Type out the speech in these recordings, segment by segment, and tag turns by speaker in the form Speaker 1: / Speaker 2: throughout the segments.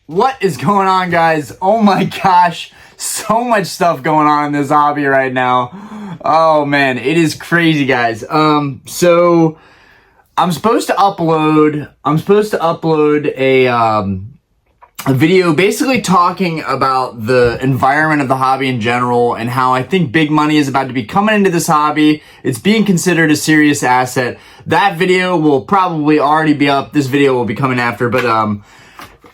Speaker 1: What is going on, guys? Oh my gosh, so much stuff going on in this hobby right now. Oh man, it is crazy, guys. So I'm supposed to upload a video basically talking about the environment of the hobby in general and how I think big money is about to be coming into this hobby. It's being considered a serious asset. That video will probably already be up. This video will be coming after, but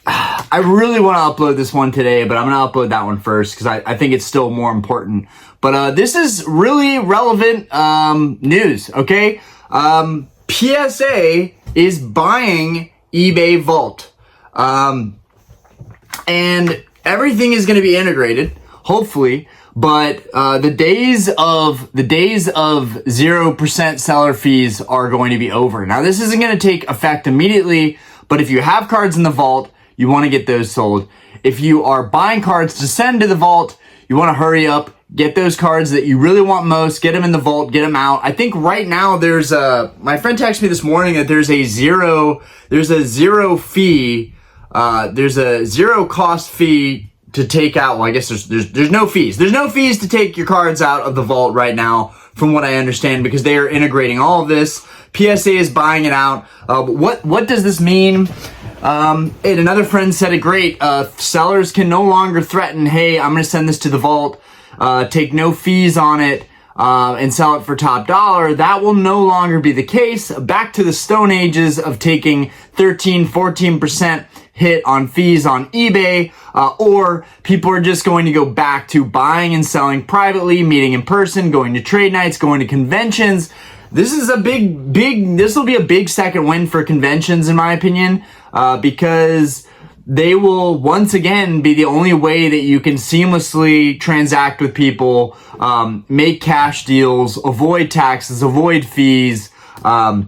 Speaker 1: I really want to upload this one today, but I'm going to upload that one first because I think it's still more important. But this is really relevant news, okay? PSA is buying eBay Vault. And everything is going to be integrated, hopefully, but the days of 0% seller fees are going to be over. Now, this isn't going to take effect immediately, but if you have cards in the vault, you want to get those sold. If you are buying cards to send to the vault, you want to hurry up, get those cards that you really want most, get them in the vault, get them out. I think right now there's my friend texted me this morning that there's a zero cost fee to take out. Well, I guess there's no fees. There's no fees to take your cards out of the vault right now, from what I understand, because they are integrating all of this. PSA is buying it out. What does this mean? And another friend said it great. Sellers can no longer threaten, hey, I'm going to send this to the vault, take no fees on it, and sell it for top dollar. That will no longer be the case. Back to the Stone Ages of taking 13, 14% hit on fees on eBay, or people are just going to go back to buying and selling privately, meeting in person, going to trade nights, going to conventions. This is a this will be a big second win for conventions, in my opinion, because they will once again be the only way that you can seamlessly transact with people, make cash deals, avoid taxes, avoid fees. So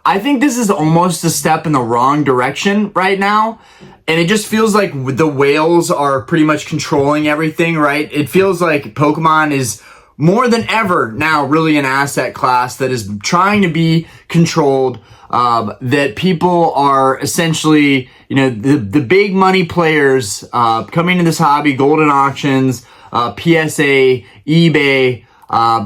Speaker 1: I think this is almost a step in the wrong direction right now. And it just feels like the whales are pretty much controlling everything, right? It feels like Pokemon is more than ever now really an asset class that is trying to be controlled, that people are essentially, the big money players coming to this hobby, Golden Auctions, PSA, eBay,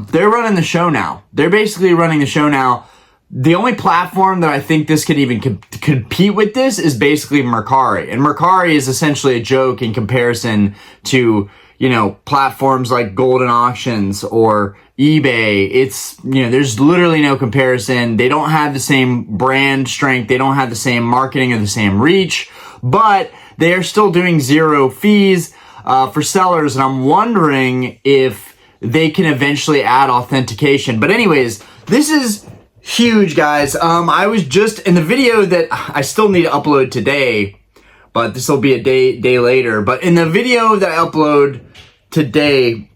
Speaker 1: they're running the show now. They're basically running the show now. The only platform that I think this could even compete with this is basically Mercari. And Mercari is essentially a joke in comparison to, platforms like Golden Auctions or eBay. It's, there's literally no comparison. They don't have the same brand strength. They don't have the same marketing or the same reach, but they are still doing zero fees for sellers. And I'm wondering if they can eventually add authentication. But anyways, this is huge, guys. I was just in the video that I still need to upload today, but this will be a day later. But in the video that I upload today,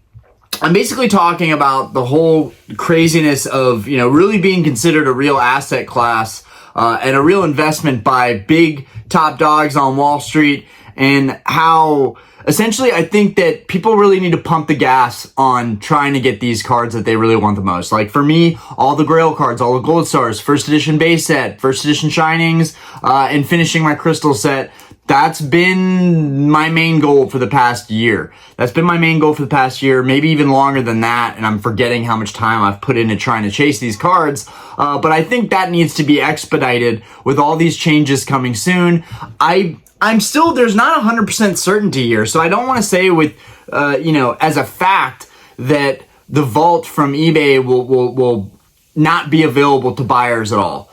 Speaker 1: I'm basically talking about the whole craziness of, really being considered a real asset class and a real investment by big top dogs on Wall Street, and how essentially I think that people really need to pump the gas on trying to get these cards that they really want the most. Like for me, all the Grail cards, all the Gold Stars, first edition base set, first edition Shinings, and finishing my Crystal set. That's been my main goal for the past year. Maybe even longer than that, and I'm forgetting how much time I've put into trying to chase these cards. But I think that needs to be expedited with all these changes coming soon. I'm still, there's not 100% certainty here, so I don't want to say with, as a fact that the vault from eBay will not be available to buyers at all.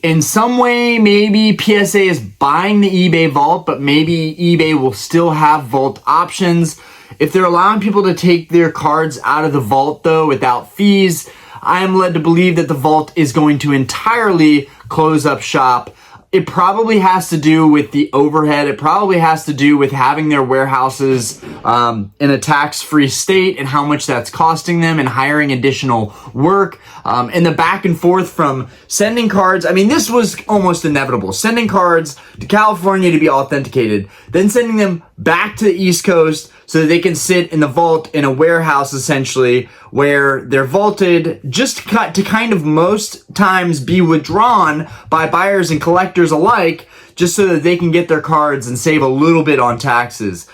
Speaker 1: In some way, maybe PSA is buying the eBay vault, but maybe eBay will still have vault options. If they're allowing people to take their cards out of the vault, though, without fees, I am led to believe that the vault is going to entirely close up shop. It probably has to do with the overhead. It probably has to do with having their warehouses in a tax-free state and how much that's costing them and hiring additional work. And the back and forth from sending cards. I mean, this was almost inevitable. Sending cards to California to be authenticated, then sending them back to the East Coast so that they can sit in the vault in a warehouse, essentially, where they're vaulted just to kind of most times be withdrawn by buyers and collectors alike, just so that they can get their cards and save a little bit on taxes.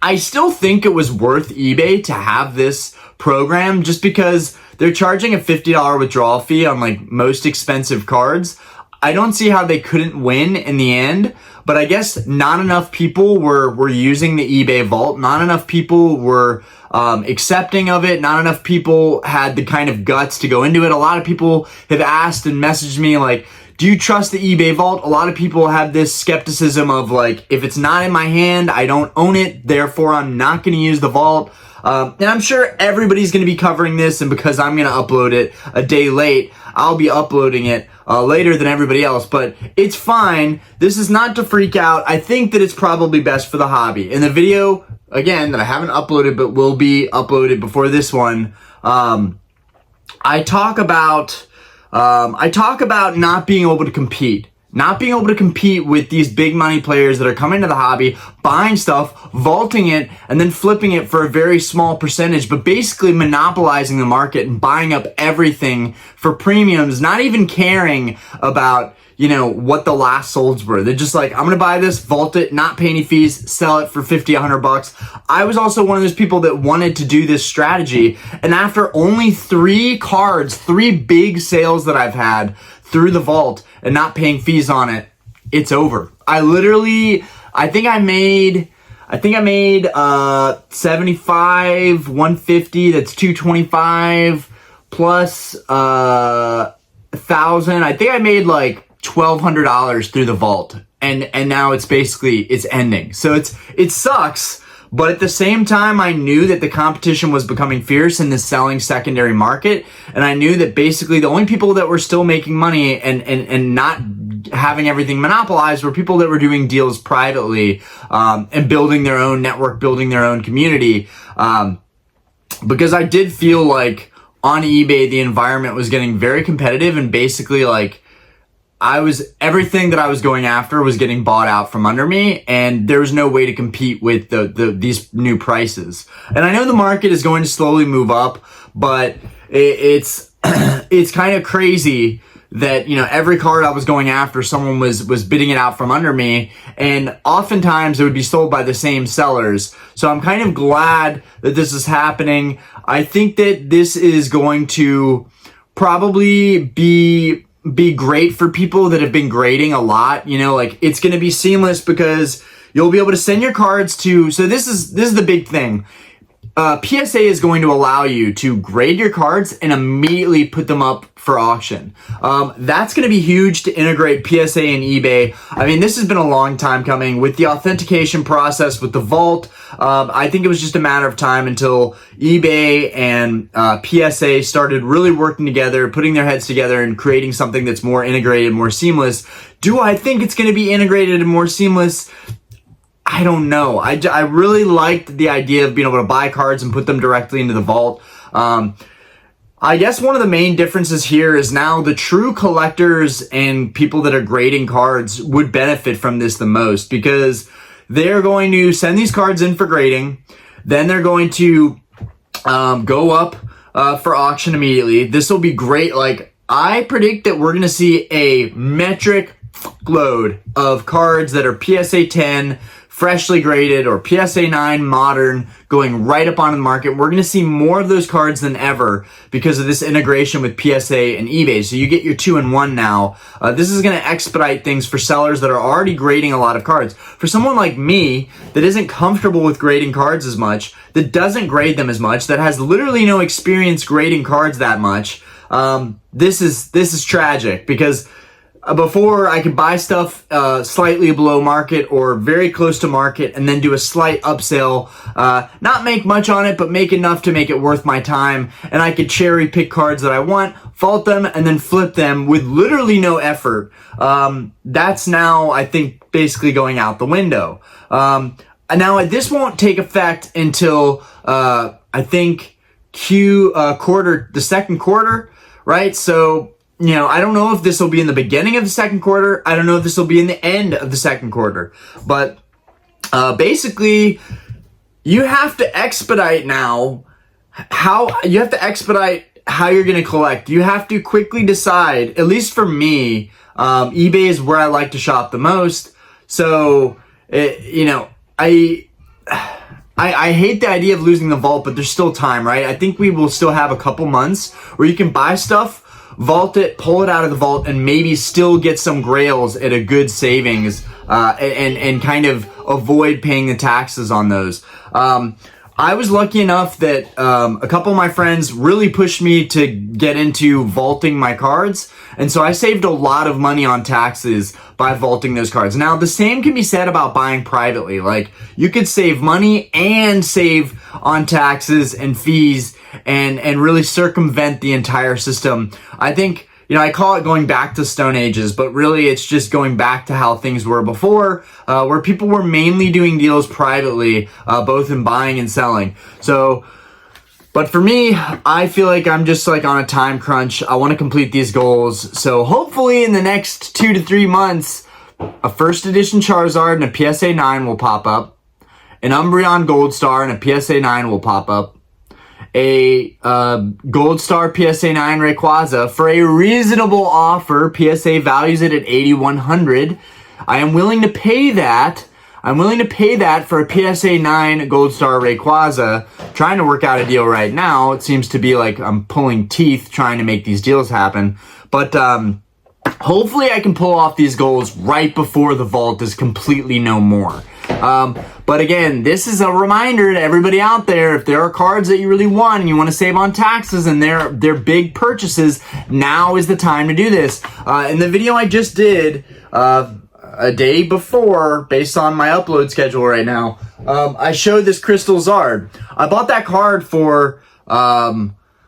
Speaker 1: I still think it was worth eBay to have this program just because they're charging a $50 withdrawal fee on like most expensive cards. I don't see how they couldn't win in the end, but I guess not enough people were using the eBay vault. Not enough people were accepting of it. Not enough people had the kind of guts to go into it. A lot of people have asked and messaged me like, do you trust the eBay vault? A lot of people have this skepticism of like, if it's not in my hand, I don't own it, therefore I'm not going to use the vault. And I'm sure everybody's going to be covering this, and because I'm going to upload it a day late, I'll be uploading it later than everybody else, but it's fine. This is not to freak out. I think that it's probably best for the hobby. In the video, again, that I haven't uploaded but will be uploaded before this one, I talk about not being able to compete. Not being able to compete with these big money players that are coming to the hobby, buying stuff, vaulting it, and then flipping it for a very small percentage, but basically monopolizing the market and buying up everything for premiums, not even caring about, you know, what the last solds were. They're just like, I'm going to buy this, vault it, not pay any fees, sell it for 50, 100 bucks. I was also one of those people that wanted to do this strategy. And after only 3 big sales that I've had through the vault and not paying fees on it, it's over. I think I made 75, 150, that's 225 plus 1,000. I think I made like $1,200 through the vault, and now it's ending. So it sucks, but at the same time, I knew that the competition was becoming fierce in the selling secondary market, and I knew that basically the only people that were still making money and not having everything monopolized were people that were doing deals privately and building their own network, building their own community. Because I did feel like on eBay the environment was getting very competitive, and basically like everything that I was going after was getting bought out from under me, and there was no way to compete with these new prices. And I know the market is going to slowly move up, but it's kind of crazy that, you know, every card I was going after, someone was bidding it out from under me, and oftentimes it would be sold by the same sellers. So I'm kind of glad that this is happening. I think that this is going to probably be great for people that have been grading a lot. You know, like it's going to be seamless because you'll be able to send your cards to, so this is the big thing. PSA is going to allow you to grade your cards and immediately put them up for auction. That's going to be huge to integrate PSA and eBay. I mean, this has been a long time coming with the authentication process with the vault. I think it was just a matter of time until eBay and PSA started really working together, putting their heads together and creating something that's more integrated, more seamless. Do I think it's going to be integrated and more seamless? I don't know. I really liked the idea of being able to buy cards and put them directly into the vault. I guess one of the main differences here is now the true collectors and people that are grading cards would benefit from this the most, because they're going to send these cards in for grading. Then they're going to go up for auction immediately. This will be great. Like, I predict that we're going to see a metric load of cards that are PSA 10 freshly graded or PSA 9 modern going right up on the market. We're going to see more of those cards than ever because of this integration with PSA and eBay. So you get your 2-in-1 now. This is going to expedite things for sellers that are already grading a lot of cards. For someone like me that isn't comfortable with grading cards as much, that doesn't grade them as much, that has literally no experience grading cards that much, this is tragic, because before I could buy stuff slightly below market or very close to market and then do a slight upsell, not make much on it, but make enough to make it worth my time. And I could cherry pick cards that I want, vault them, and then flip them with literally no effort. That's now, I think, basically going out the window. And now this won't take effect until, I think, the second quarter, right? So, you know, I don't know if this will be in the beginning of the second quarter. I don't know if this will be in the end of the second quarter. But basically, you have to expedite now. You have to expedite how you're going to collect. You have to quickly decide, at least for me, eBay is where I like to shop the most. So, I hate the idea of losing the vault, but there's still time, right? I think we will still have a couple months where you can buy stuff, vault it, pull it out of the vault, and maybe still get some grails at a good savings, and kind of avoid paying the taxes on those. I was lucky enough that a couple of my friends really pushed me to get into vaulting my cards, and so I saved a lot of money on taxes by vaulting those cards. Now, the same can be said about buying privately. Like, you could save money and save on taxes and fees and really circumvent the entire system. I think, I call it going back to Stone Ages, but really it's just going back to how things were before, where people were mainly doing deals privately, both in buying and selling. So, but for me, I feel like I'm just like on a time crunch. I want to complete these goals. So hopefully in the next 2 to 3 months, a first edition Charizard and a PSA 9 will pop up. An Umbreon Gold Star and a PSA 9 will pop up. A Gold Star PSA 9 Rayquaza for a reasonable offer. PSA values it at $8,100. I am willing to pay that. I'm willing to pay that for a PSA 9 Gold Star Rayquaza. Trying to work out a deal right now. It seems to be like I'm pulling teeth trying to make these deals happen. But hopefully I can pull off these goals right before the vault is completely no more. But again, this is a reminder to everybody out there, if there are cards that you really want and you want to save on taxes and they're big purchases, now is the time to do this. In the video I just did, a day before, based on my upload schedule right now, I showed this Crystal Zard. I bought that card for,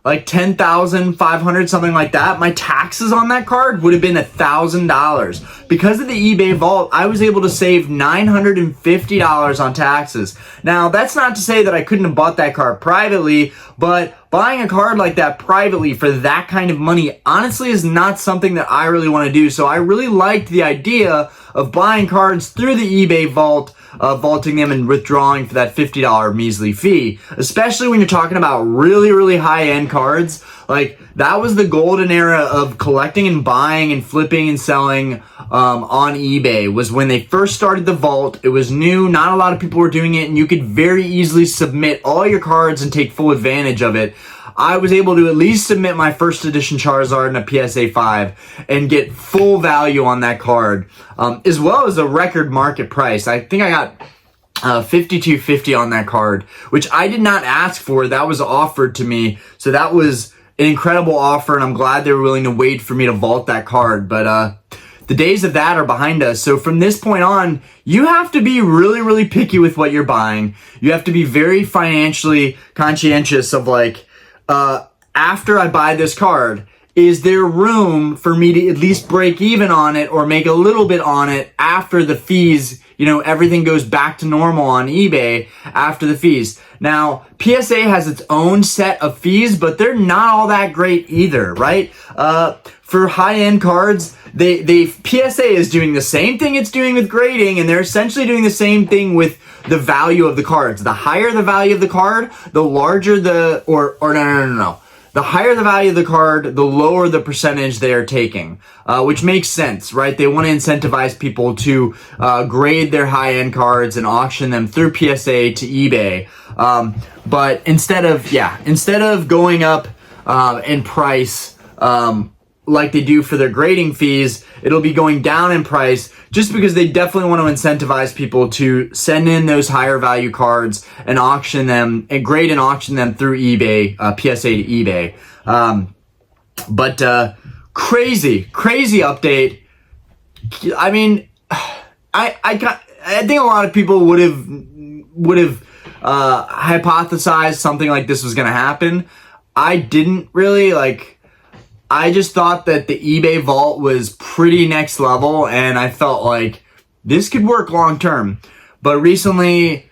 Speaker 1: like $10,500, something like that. My taxes on that card would have been $1,000. Because of the eBay vault, I was able to save $950 on taxes. Now, that's not to say that I couldn't have bought that card privately, but buying a card like that privately for that kind of money, honestly, is not something that I really want to do. So I really liked the idea of buying cards through the eBay vault, vaulting them and withdrawing for that $50 measly fee, especially when you're talking about really, really high-end cards. Like, that was the golden era of collecting and buying and flipping and selling on eBay, was when they first started the vault. It was new, not a lot of people were doing it, and you could very easily submit all your cards and take full advantage of it. I was able to at least submit my first edition Charizard and a PSA 5 and get full value on that card, as well as a record market price. I think I got $52.50 on that card, which I did not ask for. That was offered to me. So that was an incredible offer, and I'm glad they were willing to wait for me to vault that card. But the days of that are behind us. So from this point on, you have to be really, really picky with what you're buying. You have to be very financially conscientious of, like, after I buy this card, is there room for me to at least break even on it or make a little bit on it after the fees, everything goes back to normal on eBay after the fees. Now, PSA has its own set of fees, but they're not all that great either, right? For high-end cards, PSA is doing the same thing it's doing with grading, and they're essentially doing the same thing with the value of the cards. The higher the value of the card, the larger the, no. The higher the value of the card, the lower the percentage they are taking, which makes sense, right? They want to incentivize people to grade their high-end cards and auction them through PSA to eBay. But instead of going up in price, like they do for their grading fees, it'll be going down in price just because they definitely want to incentivize people to send in those higher value cards and auction them and grade and auction them through eBay, PSA to eBay. But crazy update. I mean, I think a lot of people would have hypothesized something like this was going to happen. I didn't really, I just thought that the eBay vault was pretty next level, and I felt like this could work long term. But recently,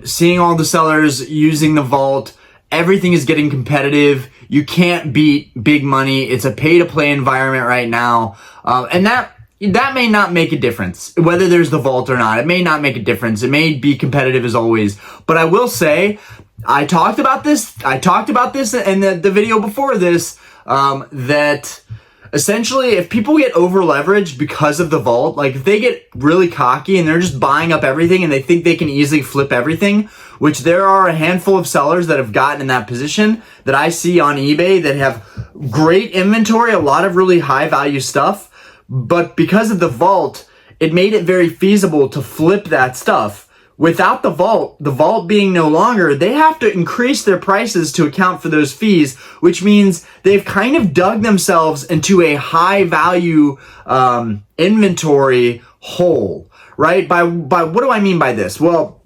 Speaker 1: seeing all the sellers using the vault, everything is getting competitive. You can't beat big money. It's a pay-to-play environment right now. And that, that may not make a difference. Whether there's the vault or not, it may not make a difference. It may be competitive as always. But I will say, I talked about this in the video before this, that essentially, if people get over leveraged because of the vault, like if they get really cocky and they're just buying up everything and they think they can easily flip everything, which there are a handful of sellers that have gotten in that position that I see on eBay that have great inventory, a lot of really high value stuff, but because of the vault, it made it very feasible to flip that stuff. Without the vault being no longer, they have to increase their prices to account for those fees, which means they've kind of dug themselves into a high value inventory hole, right? By what do I mean by this? Well,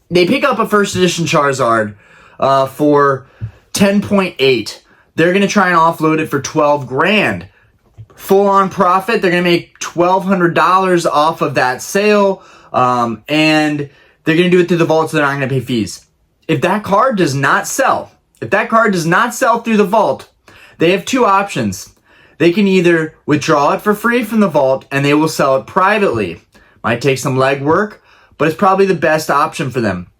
Speaker 1: they pick up a first edition Charizard for 10.8. They're going to try and offload it for 12 grand. Full on profit. They're going to make $1,200 off of that sale. And they're going to do it through the vault, so they're not going to pay fees. If that card does not sell through the vault, they have two options. They can either withdraw it for free from the vault and they will sell it privately. Might take some legwork, but it's probably the best option for them.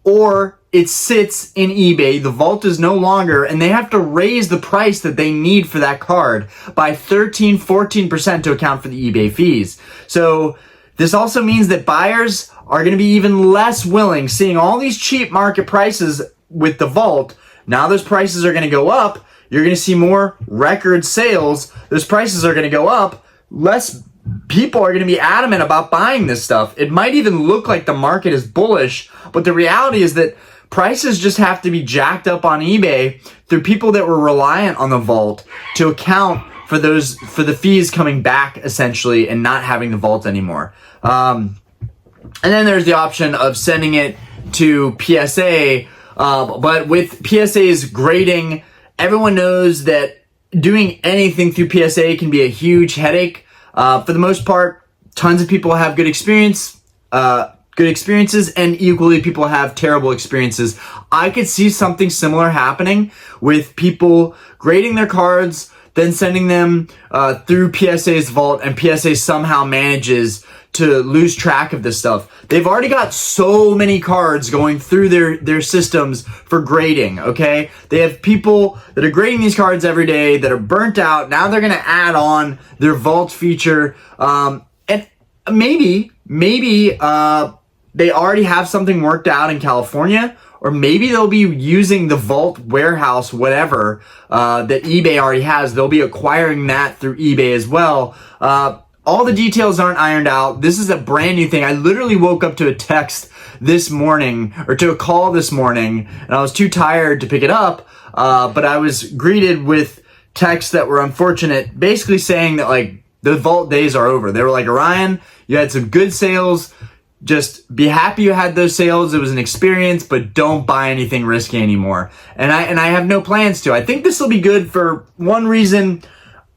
Speaker 1: Or it sits in eBay, the vault is no longer, and they have to raise the price that they need for that card by 13-14% to account for the eBay fees. So this also means that buyers are going to be even less willing, seeing all these cheap market prices with the vault. Now those prices are going to go up. You're going to see more record sales. Those prices are going to go up. Less people are going to be adamant about buying this stuff. It might even look like the market is bullish, but the reality is that prices just have to be jacked up on eBay through people that were reliant on the vault to account for the fees coming back essentially and not having the vault anymore. And then there's the option of sending it to PSA, but with PSA's grading, everyone knows that doing anything through PSA can be a huge headache. For the most part, tons of people have good experiences, and equally people have terrible experiences. I could see something similar happening with people grading their cards, then sending them through PSA's vault, and PSA somehow manages to lose track of this stuff. They've already got so many cards going through their systems for grading, okay? They have people that are grading these cards every day that are burnt out. Now they're going to add on their vault feature. And maybe they already have something worked out in California, or maybe they'll be using the vault warehouse, whatever, that eBay already has. They'll be acquiring that through eBay as well. All the details aren't ironed out. This is a brand new thing. I literally woke up to a text this morning, or to a call this morning, and I was too tired to pick it up, but I was greeted with texts that were unfortunate, basically saying that, like, the vault days are over. They were like, Orion, you had some good sales. Just be happy you had those sales. It was an experience, but don't buy anything risky anymore. And I have no plans to. I think this will be good for one reason.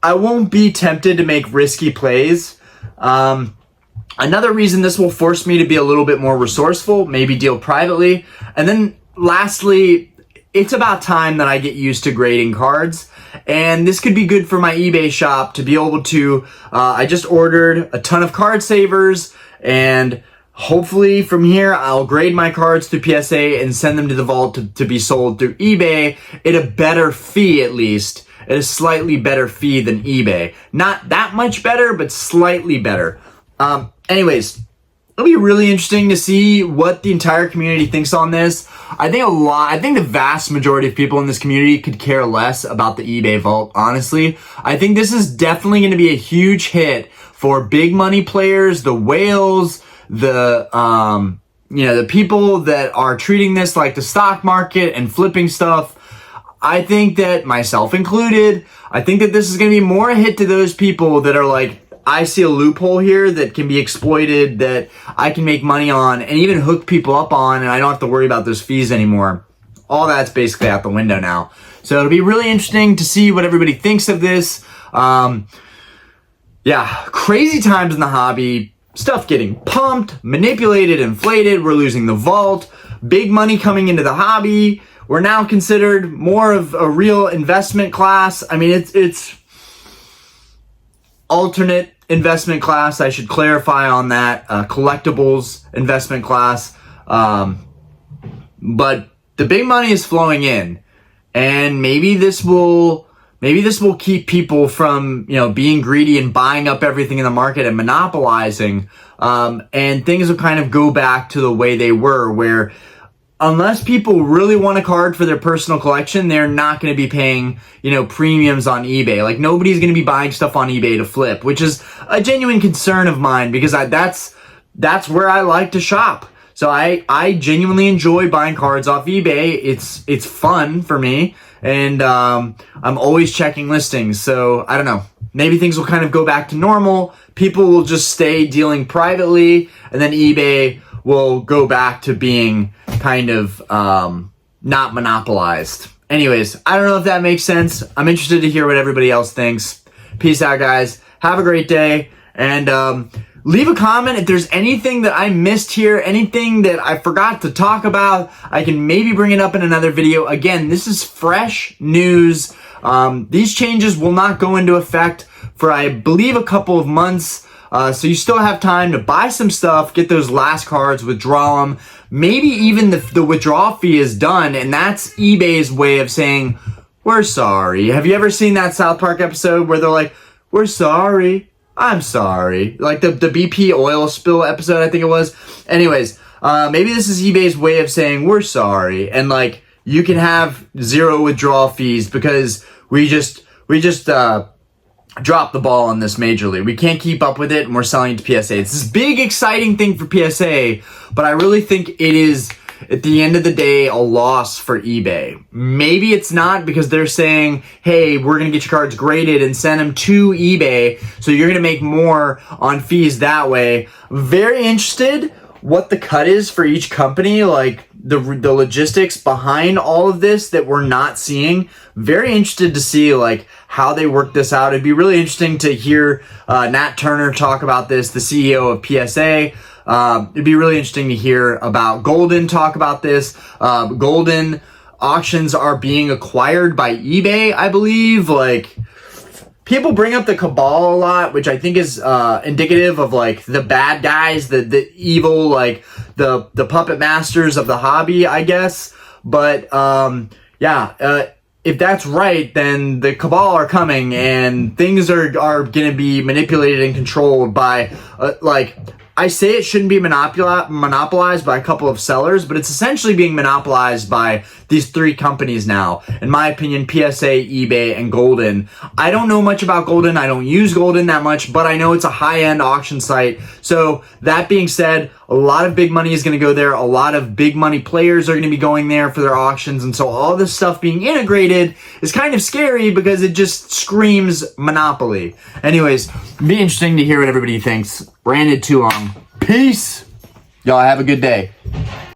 Speaker 1: I won't be tempted to make risky plays. Another reason, this will force me to be a little bit more resourceful, maybe deal privately. And then lastly, it's about time that I get used to grading cards. And this could be good for my eBay shop to be able to, I just ordered a ton of card savers, and hopefully from here, I'll grade my cards through PSA and send them to the vault to be sold through eBay at a better fee, at least. At a slightly better fee than eBay. Not that much better, but slightly better. Anyways, it'll be really interesting to see what the entire community thinks on this. I think the vast majority of people in this community could care less about the eBay vault, honestly. I think this is definitely going to be a huge hit for big money players, the whales, the people that are treating this like the stock market and flipping stuff. I think that, myself included, I think that this is going to be more a hit to those people that are like, I see a loophole here that can be exploited, that I can make money on, and even hook people up on, and I don't have to worry about those fees anymore. All that's basically out the window now. So it'll be really interesting to see what everybody thinks of this. Crazy times in the hobby. Stuff getting pumped, manipulated, inflated. We're losing the vault. Big money coming into the hobby. We're now considered more of a real investment class. I mean, it's alternate investment class. I should clarify on that, collectibles investment class. But the big money is flowing in, and maybe this will keep people from, being greedy and buying up everything in the market and monopolizing. And things will kind of go back to the way they were, where unless people really want a card for their personal collection, they're not going to be paying, premiums on eBay. Like, nobody's going to be buying stuff on eBay to flip, which is a genuine concern of mine, because that's where I like to shop. So I genuinely enjoy buying cards off eBay. It's fun for me, and I'm always checking listings. So I don't know. Maybe things will kind of go back to normal. People will just stay dealing privately, and then eBay will go back to being kind of not monopolized. Anyways, I don't know if that makes sense. I'm interested to hear what everybody else thinks. Peace out, guys. Have a great day, and leave a comment if there's anything that I missed here, anything that I forgot to talk about. I can maybe bring it up in another video. Again, this is fresh news. These changes will not go into effect for, I believe, a couple of months. So you still have time to buy some stuff, get those last cards, withdraw them. Maybe even the withdrawal fee is done, and that's eBay's way of saying, we're sorry. Have you ever seen that South Park episode where they're like, we're sorry, I'm sorry? Like the BP oil spill episode, I think it was. Anyways, maybe this is eBay's way of saying, we're sorry, and like, you can have 0 withdrawal fees because we just dropped the ball on this majorly. We can't keep up with it, and we're selling it to PSA. It's this big, exciting thing for PSA, but I really think it is, at the end of the day, a loss for eBay. Maybe it's not, because they're saying, hey, we're going to get your cards graded and send them to eBay, so you're going to make more on fees that way. Very interested what the cut is for each company, like the logistics behind all of this that we're not seeing. Very interested to see like how they work this out. It'd be really interesting to hear Nat Turner talk about this, the CEO of PSA. It'd be really interesting to hear about Golden talk about this. Golden auctions are being acquired by eBay, I believe. Like, people bring up the cabal a lot, which I think is indicative of like the bad guys, the evil, like the puppet masters of the hobby, I guess. But if that's right, then the cabal are coming, and things are going to be manipulated and controlled by I say it shouldn't be monopolized by a couple of sellers, but it's essentially being monopolized by these 3 companies now. In my opinion, PSA, eBay, and Golden. I don't know much about Golden. I don't use Golden that much, but I know it's a high-end auction site. So that being said, a lot of big money is going to go there. A lot of big money players are going to be going there for their auctions. And so all this stuff being integrated is kind of scary, because it just screams monopoly. Anyways, be interesting to hear what everybody thinks. Ranted too long. Peace. Y'all have a good day.